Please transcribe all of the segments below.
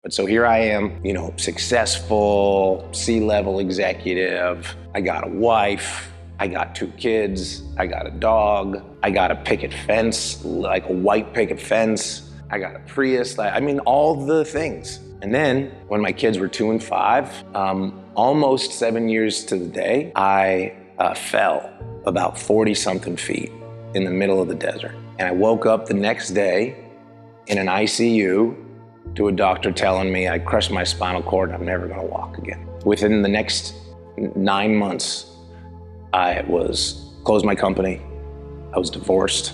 But so here I am, you know, successful C-level executive. I got a wife, I got 2 kids, I got a dog, I got a picket fence, like a white picket fence. I got a Prius, I mean, all the things. And then when my kids were 2 and 5, almost 7 years to the day, I fell about 40-something feet in the middle of the desert. And I woke up the next day in an ICU to a doctor telling me I crushed my spinal cord and I'm never gonna walk again. Within the next 9 months, I closed my company, I was divorced.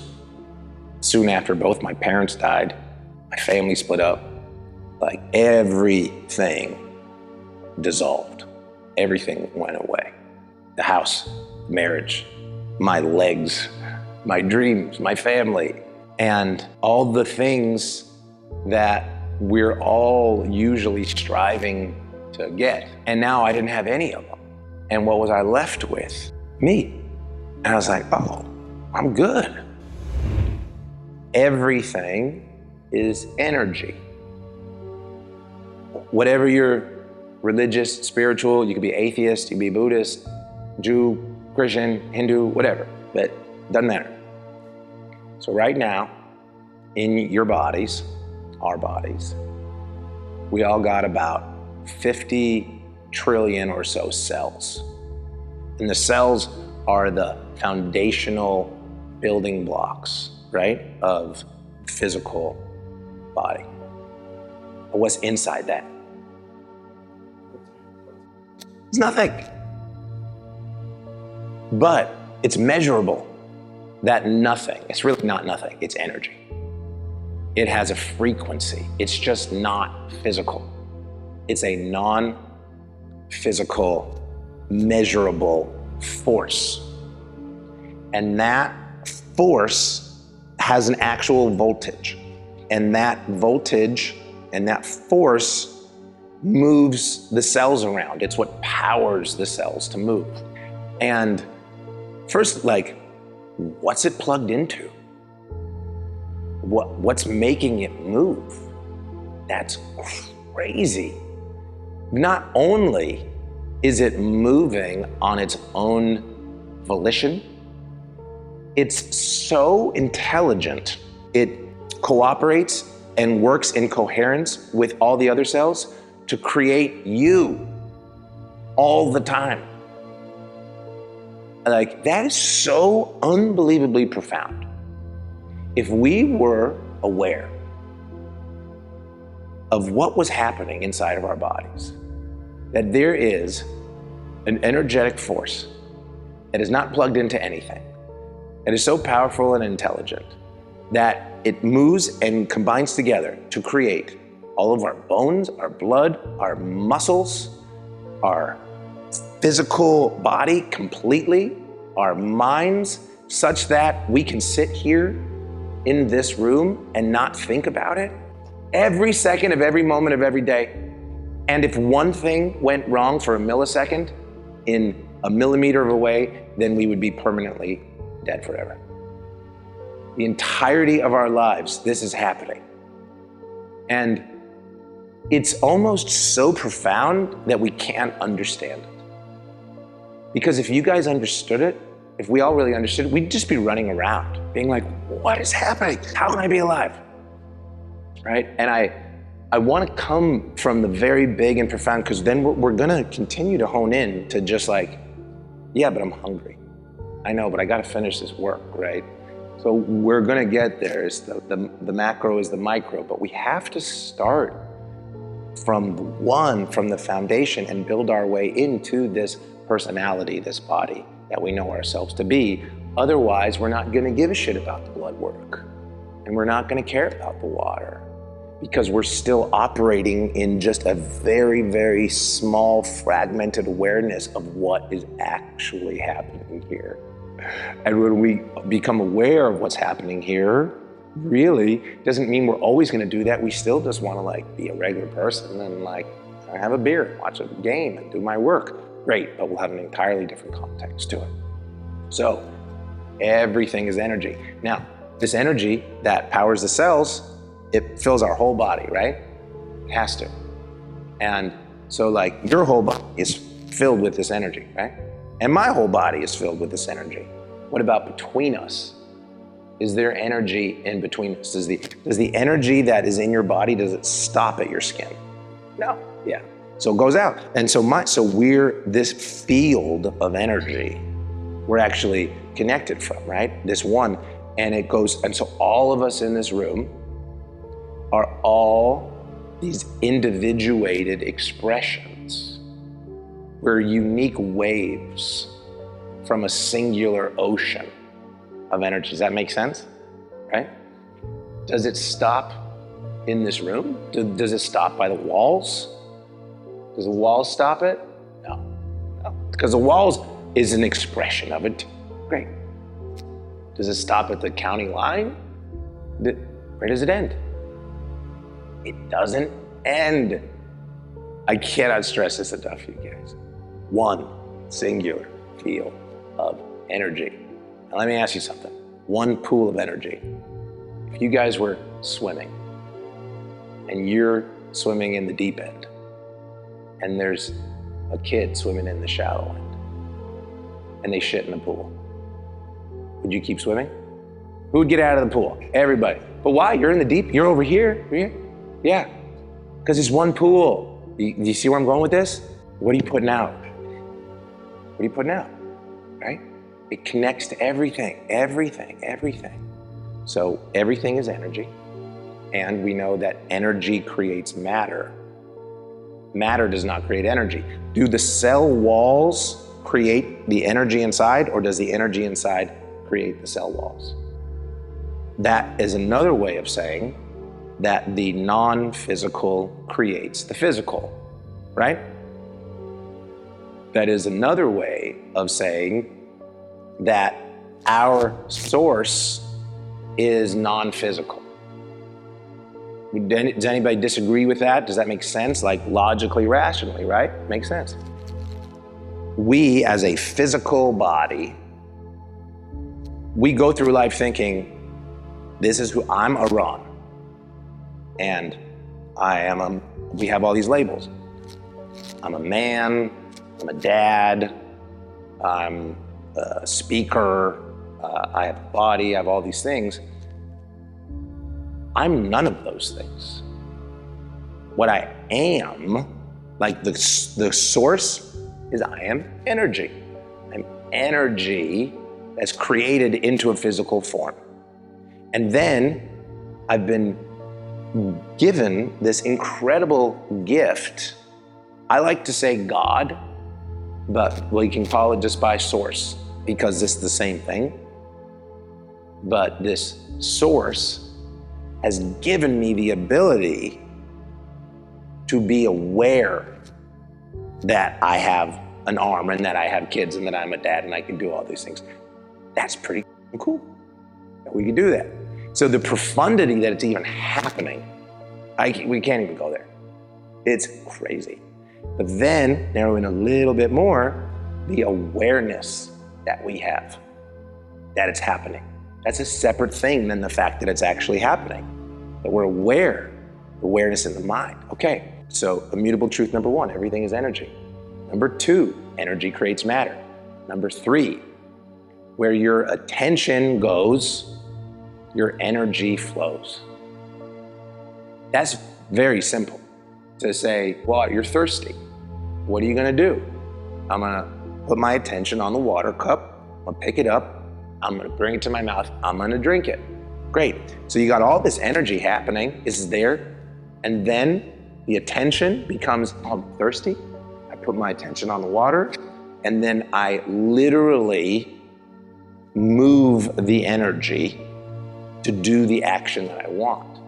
Soon after, both my parents died, my family split up. Like everything dissolved. Everything went away. The house, marriage, my legs, my dreams, my family, and all the things that we're all usually striving to get. And now I didn't have any of them. And what was I left with? Me. And I was like, oh, I'm good. Everything is energy. Whatever you're religious, spiritual, you could be atheist, you could be Buddhist, Jew, Christian, Hindu, whatever, but it doesn't matter. So right now, in your bodies, our bodies, we all got about 50 trillion or so cells. And the cells are the foundational building blocks, right, of physical body. But what's inside that? It's nothing. But it's measurable. That nothing, it's really not nothing, it's energy. It has a frequency. It's just not physical. It's a non-physical, measurable force. And that force has an actual voltage. And that voltage and that force moves the cells around. It's what powers the cells to move. And first, like, what's it plugged into? What's making it move? That's crazy. Not only is it moving on its own volition, it's so intelligent. It cooperates and works in coherence with all the other cells to create you all the time. Like, that is so unbelievably profound. If we were aware of what was happening inside of our bodies, that there is an energetic force that is not plugged into anything, that is so powerful and intelligent that it moves and combines together to create all of our bones, our blood, our muscles, our physical body completely, our minds, such that we can sit here in this room and not think about it every second of every moment of every day. And if one thing went wrong for a millisecond in a millimeter of a way, then we would be permanently dead forever. The entirety of our lives, this is happening. And it's almost so profound that we can't understand it. Because if you guys understood it, if we all really understood it, we'd just be running around being like, what is happening? How can I be alive? Right? And I want to come from the very big and profound, because then we're going to continue to hone in to just like, yeah, but I'm hungry. I know, but I got to finish this work, right? So we're going to get there. It's the macro is the micro, but we have to start from the foundation, and build our way into this personality, this body that we know ourselves to be. Otherwise, we're not going to give a shit about the blood work, and we're not going to care about the water, because we're still operating in just a very, very small, fragmented awareness of what is actually happening here. And when we become aware of what's happening here, really doesn't mean we're always going to do that. We still just want to like be a regular person and like have a beer, watch a game, and do my work. Great, but we'll have an entirely different context to it. So everything is energy. Now, this energy that powers the cells, it fills our whole body, right? It has to. And so like your whole body is filled with this energy, right? And my whole body is filled with this energy. What about between us? Is there energy in between us? Does the energy that is in your body, does it stop at your skin? No, yeah. So it goes out. And so we're this field of energy we're actually connected from, right? This one, and it goes, and so all of us in this room are all these individuated expressions. We're unique waves from a singular ocean of energy. Does that make sense? Right? Does it stop in this room? Does it stop by the walls? Does the walls stop it? No. Because the walls is an expression of it. Great. Does it stop at the county line? Where does it end? It doesn't end. I cannot stress this enough, you guys. One singular field of energy. Now let me ask you something. One pool of energy. If you guys were swimming and you're swimming in the deep end and there's a kid swimming in the shallow end and they shit in the pool, would you keep swimming? Who would get out of the pool? Everybody. But why? You're in the deep, you're over here. Yeah, because it's one pool. You see where I'm going with this? What are you putting out? What are you putting out, right? It connects to everything. So everything is energy, and we know that energy creates matter. Matter does not create energy. Do the cell walls create the energy inside, or does the energy inside create the cell walls? That is another way of saying that the non-physical creates the physical, right? That is another way of saying that our source is non-physical. Does anybody disagree with that? Does that make sense? Like logically, rationally, right? Makes sense. We as a physical body, we go through life thinking, this is who I'm Iran. And we have all these labels. I'm a man, I'm a dad, I'm a speaker, I have a body, I have all these things. I'm none of those things. What I am, like the source, is I am energy. I'm energy that's created into a physical form. And then I've been given this incredible gift. I like to say God, but you can call it just by source, because it's the same thing. But this source has given me the ability to be aware that I have an arm and that I have kids and that I'm a dad and I can do all these things. That's pretty cool that we can do that. So the profundity that it's even happening, we can't even go there. It's crazy. But then, narrowing a little bit more, the awareness that we have, that it's happening. That's a separate thing than the fact that it's actually happening. That we're aware, awareness in the mind. Okay, so immutable truth number one, everything is energy. Number two, energy creates matter. Number three, where your attention goes, your energy flows. That's very simple. To say, well, you're thirsty. What are you gonna do? I'm gonna put my attention on the water cup, I'm gonna pick it up, I'm gonna bring it to my mouth, I'm gonna drink it. Great. So you got all this energy happening, is there, and then the attention becomes, oh, I'm thirsty. I put my attention on the water, and then I literally move the energy to do the action that I want,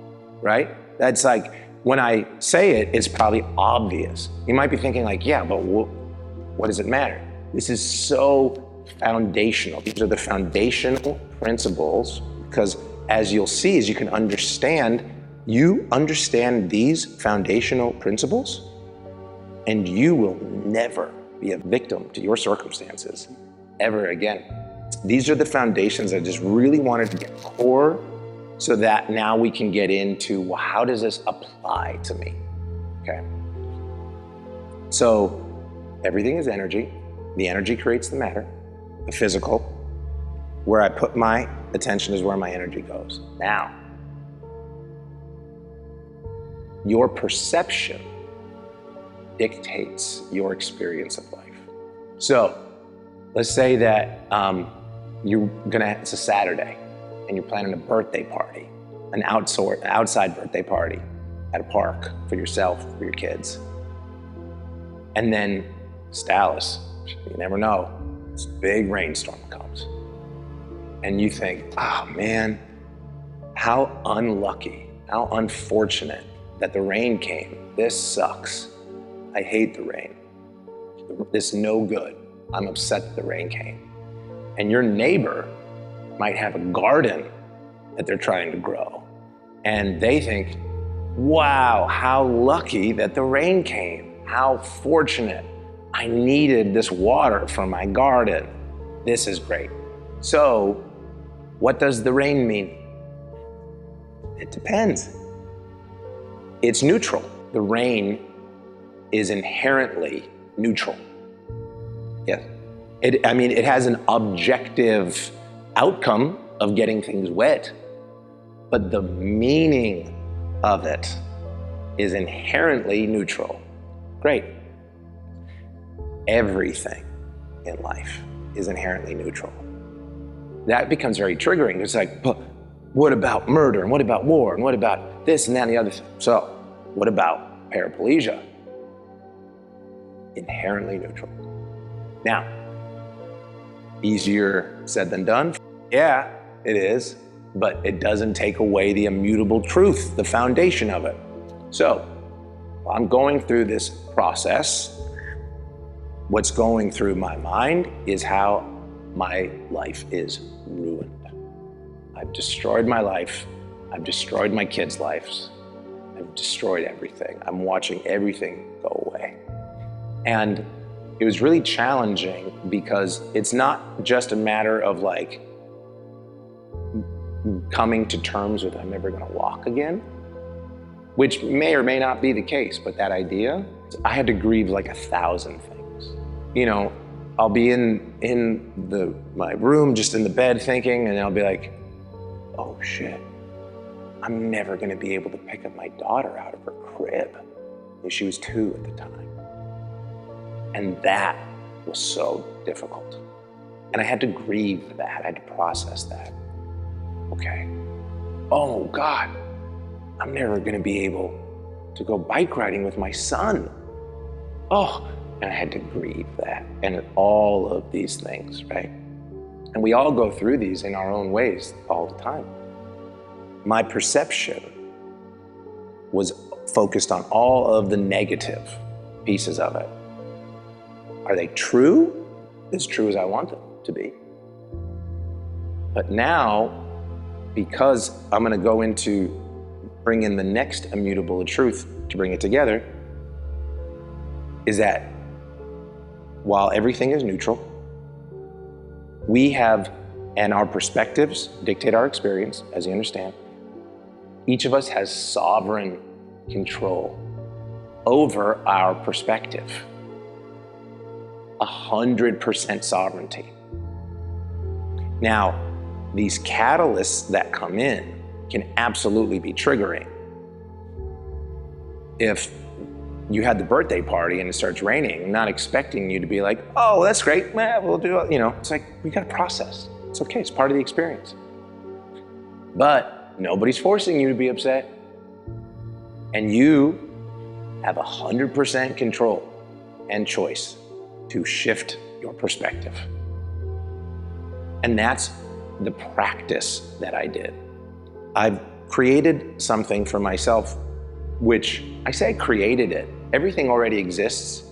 right? That's like, when I say it, it's probably obvious. You might be thinking like, yeah, but what does it matter? This is so foundational. These are the foundational principles, because as you'll see, as you can understand, you understand these foundational principles, and you will never be a victim to your circumstances ever again. These are the foundations I just really wanted to get core, so that now we can get into, well, how does this apply to me? Okay. So everything is energy. The energy creates the matter, the physical. Where I put my attention is where my energy goes. Now, your perception dictates your experience of life. So let's say that it's a Saturday and you're planning a birthday party, an outside birthday party at a park for yourself, for your kids. And then it's Dallas, you never know, this big rainstorm comes. And you think, oh man, how unlucky, how unfortunate that the rain came. This sucks. I hate the rain. This is no good. I'm upset that the rain came. And your neighbor might have a garden that they're trying to grow. And they think, wow, how lucky that the rain came. How fortunate. I needed this water for my garden. This is great. So, what does the rain mean? It depends. It's neutral. The rain is inherently neutral. Yes. It has an objective outcome of getting things wet, but the meaning of it is inherently neutral. Great. Everything in life is inherently neutral. That becomes very triggering. It's like, but what about murder? And what about war? And what about this and that and the other thing? So, what about paraplegia? Inherently neutral. Now, easier said than done? Yeah, it is, but it doesn't take away the immutable truth, the foundation of it. So, while I'm going through this process, what's going through my mind is how my life is ruined. I've destroyed my life. I've destroyed my kids' lives. I've destroyed everything. I'm watching everything go away. And it was really challenging because it's not just a matter of like coming to terms with I'm never gonna walk again, which may or may not be the case, but that idea, I had to grieve like 1,000 things. You know, I'll be in my room, just in the bed thinking, and I'll be like, oh shit, I'm never gonna be able to pick up my daughter out of her crib. She was 2 at the time. And that was so difficult. And I had to grieve that, I had to process that. Okay, oh God, I'm never gonna be able to go bike riding with my son. Oh, and I had to grieve that, and all of these things, right? And we all go through these in our own ways all the time. My perception was focused on all of the negative pieces of it. Are they true? As true as I want them to be. But now, because I'm gonna go into bring in the next immutable truth to bring it together, is that while everything is neutral, we have, and our perspectives dictate our experience, as you understand, each of us has sovereign control over our perspective. 100% sovereignty. Now, these catalysts that come in can absolutely be triggering. If you had the birthday party and it starts raining, I'm not expecting you to be like, oh, that's great, we'll do it. You know, it's like, we gotta process. It's okay, it's part of the experience. But nobody's forcing you to be upset. And you have 100% control and choice to shift your perspective. And that's the practice that I did. I've created something for myself, which I say I created it. Everything already exists.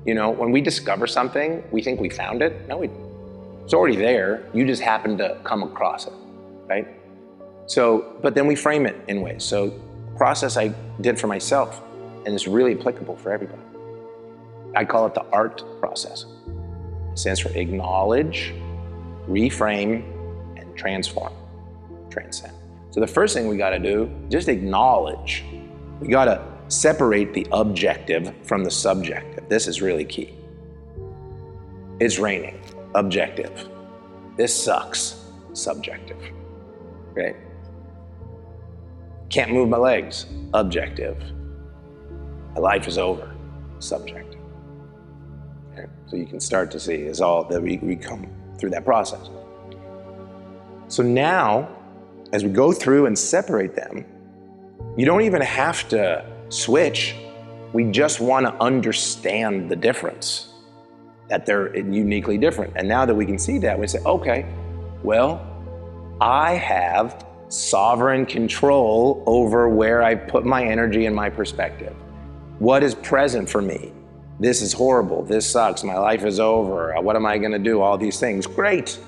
You know, when we discover something, we think we found it. No, it's already there. You just happen to come across it, right? So, but then we frame it in ways. So the process I did for myself, and it's really applicable for everybody. I call it the ART process. It stands for acknowledge, reframe, and transform, transcend. So the first thing we gotta do, just acknowledge. We gotta separate the objective from the subjective. This is really key. It's raining, objective. This sucks, subjective, right? Can't move my legs, objective. My life is over, subjective. Okay? So you can start to see is all that we come through that process. So now, as we go through and separate them, you don't even have to switch. We just want to understand the difference, that they're uniquely different. And now that we can see that, we say, okay, well, I have sovereign control over where I put my energy and my perspective. What is present for me? This is horrible. This sucks. My life is over. What am I going to do? All these things. Great.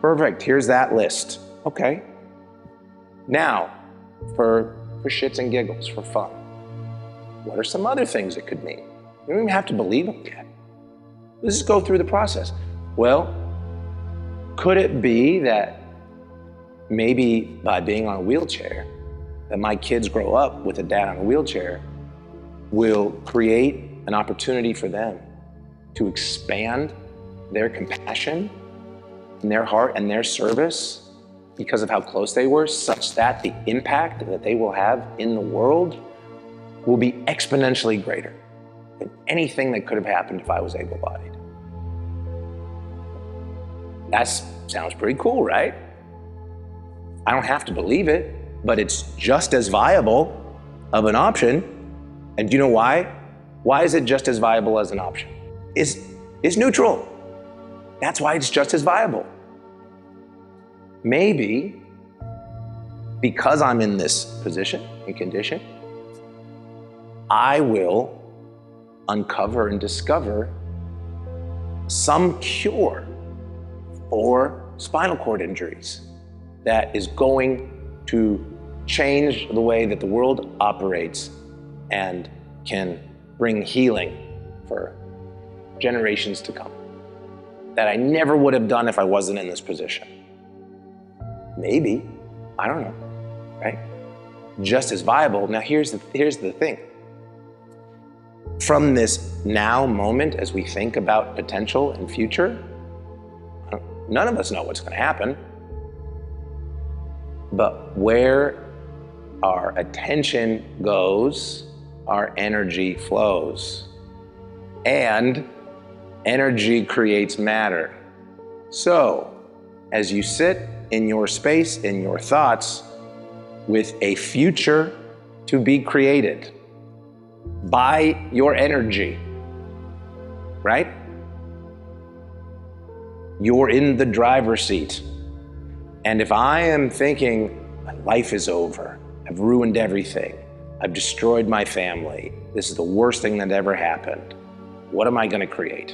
Perfect. Here's that list. Okay. Now, for shits and giggles, for fun, what are some other things it could mean? You don't even have to believe them yet. Let's just go through the process. Well, could it be that maybe by being on a wheelchair, that my kids grow up with a dad on a wheelchair will create an opportunity for them to expand their compassion and their heart and their service because of how close they were, such that the impact that they will have in the world will be exponentially greater than anything that could have happened if I was able-bodied. That sounds pretty cool, right? I don't have to believe it, but it's just as viable of an option. And do you know why? Why is it just as viable as an option? It's neutral. That's why it's just as viable. Maybe because I'm in this position and condition, I will uncover and discover some cure for spinal cord injuries that is going to change the way that the world operates and can bring healing for generations to come that I never would have done if I wasn't in this position. Maybe, I don't know, right? Just as viable. Now here's the thing. From this now moment, as we think about potential and future, none of us know what's going to happen. But where our attention goes, our energy flows. And energy creates matter. So, as you sit in your space, in your thoughts, with a future to be created by your energy, right? You're in the driver's seat. And if I am thinking, my life is over, I've ruined everything, I've destroyed my family, this is the worst thing that ever happened, what am I going to create?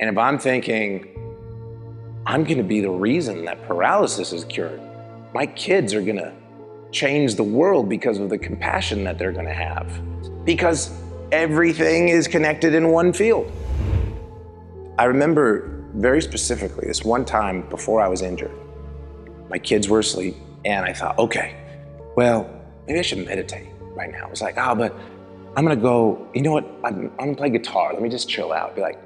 And if I'm thinking, I'm going to be the reason that paralysis is cured, my kids are going to change the world because of the compassion that they're going to have, because everything is connected in one field. I remember very specifically this one time before I was injured, my kids were asleep, and I thought, okay, well, maybe I should meditate right now. I was like, but I'm gonna go, you know what, I'm gonna play guitar. Let me just chill out. Be like,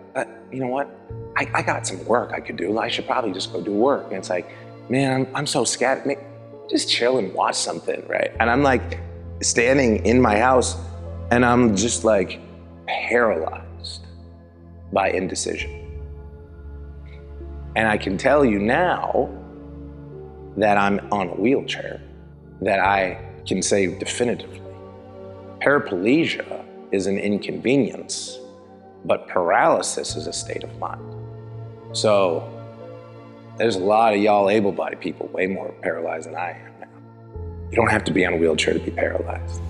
you know what, I got some work I could do. I should probably just go do work. And it's like, man, I'm so scattered. Just chill and watch something, right? And I'm like standing in my house, and I'm just like paralyzed by indecision. And I can tell you now that I'm on a wheelchair, that I can say definitively, paraplegia is an inconvenience, but paralysis is a state of mind. So there's a lot of y'all able-bodied people way more paralyzed than I am now. You don't have to be on a wheelchair to be paralyzed.